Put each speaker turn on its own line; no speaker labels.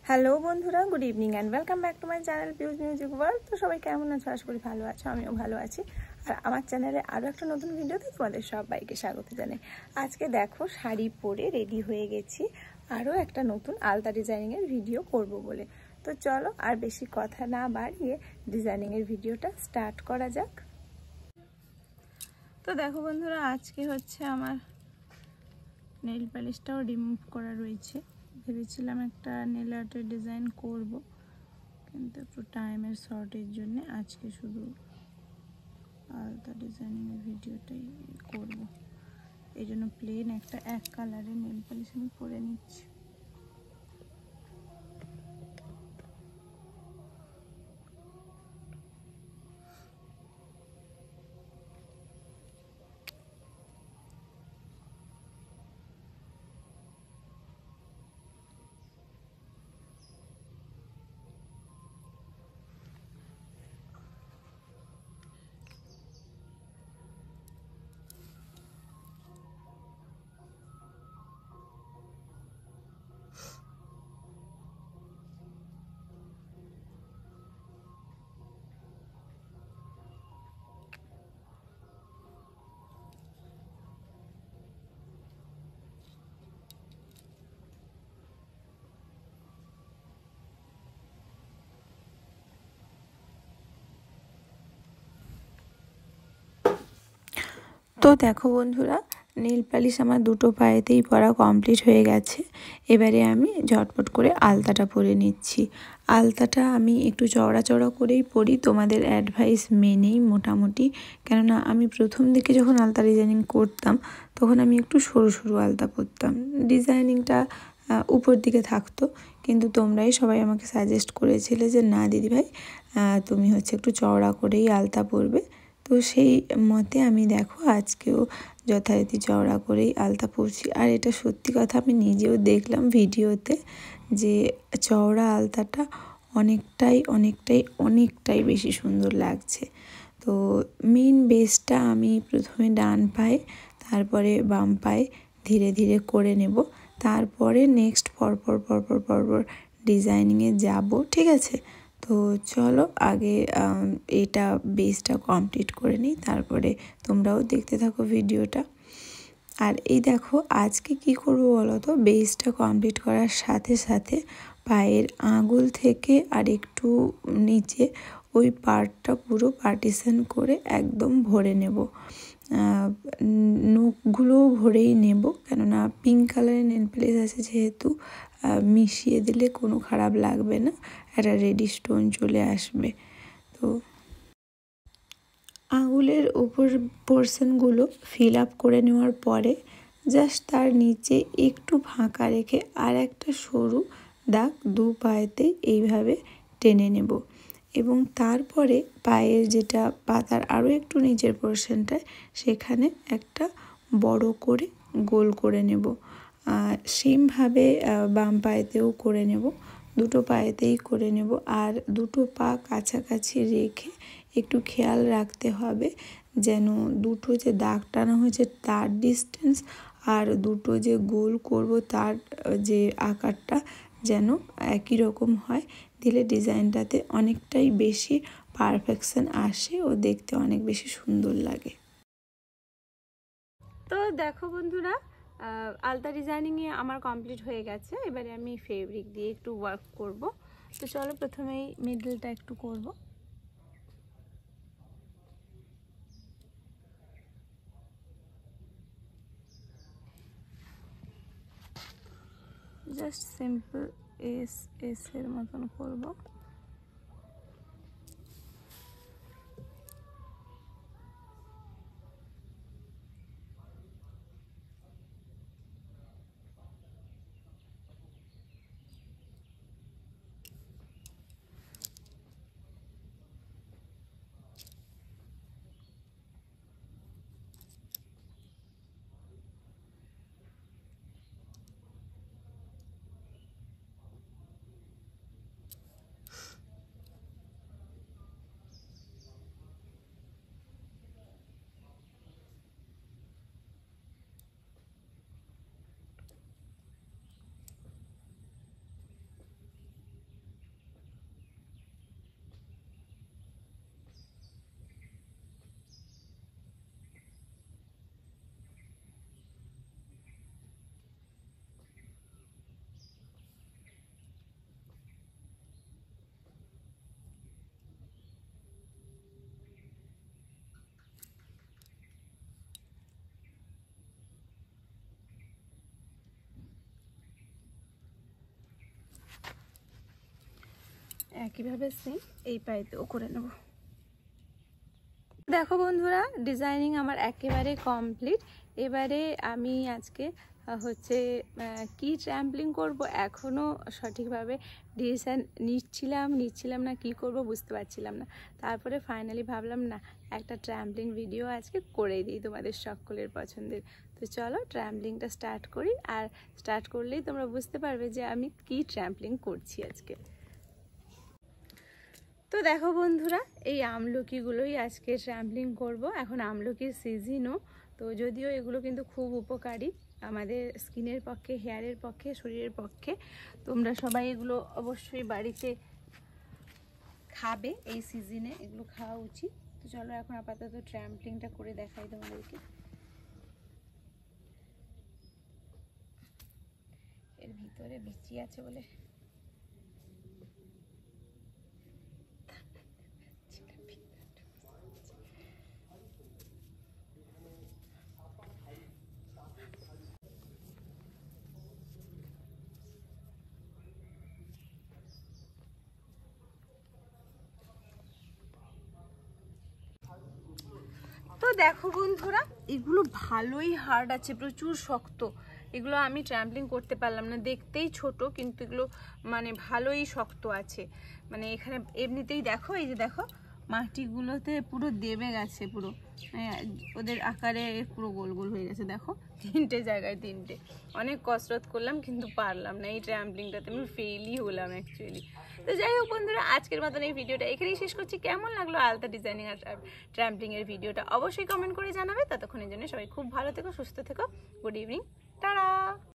Hello বন্ধুরা, good evening and welcome back to my channel Piu's music world. তো সবাই কেমন আছো? আশা করি ভালো আছো, আমিও ভালো আছি। আর আমার চ্যানেলে আরও একটা নতুন ভিডিওতে তোমাদের সবাইকে স্বাগত জানাই। আজকে দেখো শাড়ি পরে রেডি হয়ে গেছি আরও একটা নতুন আলতা ডিজাইনিংয়ের ভিডিও করব বলে। তো চলো আর বেশি কথা না বাড়িয়ে ডিজাইনিংয়ের ভিডিওটা স্টার্ট করা যাক। তো দেখো বন্ধুরা, আজকে হচ্ছে আমার নেল পলিশটাও রিমুভ করা রয়েছে। ভেবেছিলাম একটা নেল আর্টের ডিজাইন করব, কিন্তু একটু টাইমের শর্টের জন্য আজকে শুধু আলতা ডিজাইনিংয়ের ভিডিওটাই করব। এই জন্য প্লেন একটা এক কালারের নেল পলিশ আমি পরে নিচ্ছি। তো দেখো বন্ধুরা, নেল পালিশ আমার দুটো পায়েতেই পরা কমপ্লিট হয়ে গেছে। এবারে আমি ঝটপট করে আলতাটা পরে নিচ্ছি। আলতাটা আমি একটু চওড়া চওড়া করেই পরি, তোমাদের অ্যাডভাইস মেনেই মোটামুটি। কেননা আমি প্রথম দিকে যখন আলতা ডিজাইনিং করতাম তখন আমি একটু সরু সরু আলতা পরতাম, ডিজাইনিংটা উপর দিকে থাকতো। কিন্তু তোমরাই সবাই আমাকে সাজেস্ট করেছিলে যে না দিদিভাই, তুমি হচ্ছে একটু চওড়া করেই আলতা পরবে। তো সেই মতে আমি দেখো আজকেও যথারীতি চওড়া করেই আলতা পরছি। আর এটা সত্যি কথা, আমি নিজেও দেখলাম ভিডিওতে যে চওড়া আলতাটা অনেকটাই বেশি সুন্দর লাগছে। তো মেইন বেসটা আমি প্রথমে ডান পায়ে, তারপরে বাম পায়ে ধীরে ধীরে করে নেব। তারপরে নেক্সট পরপর ডিজাইনিংয়ে যাব, ঠিক আছে? তো চলো আগে এটা বেসটা কমপ্লিট করে নিই, তারপরে তোমরাও দেখতে থাকো ভিডিওটা। আর এই দেখো আজকে কি করব বলো তো, বেসটা কমপ্লিট করার সাথে সাথে পায়ের আঙুল থেকে আর একটু নিচে ওই পার্টটা পুরো পার্টিশন করে একদম ভরে নেব। নখগুলোও ভরেই নেব, কেননা পিঙ্ক কালারের নেল পলিশ আছে যেহেতু, মিশিয়ে দিলে কোনো খারাপ লাগবে না, একটা রেডি স্টোন চলে আসবে। তো আঙুলের উপর পোর্শনগুলো ফিল আপ করে নেওয়ার পরে জাস্ট তার নিচে একটু ফাঁকা রেখে আর একটা সরু দাগ দু পায়েতেই এইভাবে টেনে নেব। এবং তারপরে পায়ের যেটা পাতার আরও একটু নিচের পোর্শনটায় সেখানে একটা বড় করে গোল করে নেব। সেমভাবে বাম পায়েতেও করে নেব, দুটো পায়েতেই করে নেব। আর দুটো পা কাছাকাছি রেখে একটু খেয়াল রাখতে হবে যেন দুটো যে দাগ টানা হয়েছে তার ডিস্টেন্স আর দুটো যে গোল করব তার যে আকারটা যেন একই রকম হয়, দিলে ডিজাইনটাতে অনেকটাই বেশি পারফেকশন আসে ও দেখতে অনেক বেশি সুন্দর লাগে। তো দেখো বন্ধুরা, আলতা ডিজাইনিংয়ে আমার কমপ্লিট হয়ে গেছে। এবারে আমি ফেব্রিক দিয়ে একটু ওয়ার্ক করব। তো চলো প্রথমেই মিডলটা একটু করব। জাস্ট সিম্পল এর মতন করব। একইভাবে সেম এই পায়েতেও করে নেব। দেখো বন্ধুরা, ডিজাইনিং আমার একেবারে কমপ্লিট। এবারে আমি আজকে হচ্ছে কি ট্র্যাম্পলিং করব এখনও সঠিকভাবে ডিসিশান নিচ্ছিলাম না, কি করব বুঝতে পারছিলাম না। তারপরে ফাইনালি ভাবলাম না, একটা ট্র্যাম্পলিং ভিডিও আজকে করেই দিই তোমাদের সকলের পছন্দের। তো চলো ট্র্যাম্পলিংটা স্টার্ট করি, আর স্টার্ট করলেই তোমরা বুঝতে পারবে যে আমি কি ট্র্যাম্পলিং করছি আজকে। তো দেখো বন্ধুরা, এই আমলকিগুলোই আজকে ট্র্যাম্পলিং করব। এখন আমলকির সিজনও, তো যদিও এগুলো কিন্তু খুব উপকারী আমাদের স্কিনের পক্ষে, হেয়ারের পক্ষে, শরীরের পক্ষে। তোমরা সবাই এগুলো অবশ্যই বাড়িতে খাবে, এই সিজনে এগুলো খাওয়া উচিত। তো চলো এখন আপাতত ট্র্যাম্পলিংটা করে দেখাই তোমাদেরকে। এর ভিতরে বিচি আছে বলে তো দেখো বন্ধুরা, এগুলো ভালোই হার্ড আছে, প্রচুর শক্ত। এগুলো আমি ট্র্যাম্পলিং করতে পারলাম না, দেখতেই ছোট কিন্তু এগুলো মানে ভালোই শক্ত আছে। মানে এখানে এমনিতেই দেখো, এই যে দেখো মাটিগুলোতে পুরো দেবে গেছে, পুরো ওদের আকারে পুরো গোল গোল হয়ে গেছে। দেখো তিনটে জায়গায় তিনটে। অনেক কসরত করলাম কিন্তু পারলাম না, এই ট্র্যাম্পলিংটাতে আমি ফেলই হলাম অ্যাকচুয়ালি। তো যাই হোক বন্ধুরা, আজকের মতন এই ভিডিওটা এখানেই শেষ করছি। কেমন লাগলো আলতা ডিজাইনিং আর ট্র্যাম্পলিংয়ের ভিডিওটা অবশ্যই কমেন্ট করে জানাবে। ততক্ষণের জন্য সবাই খুব ভালো থেকো, সুস্থ থেকো। Good evening, tata.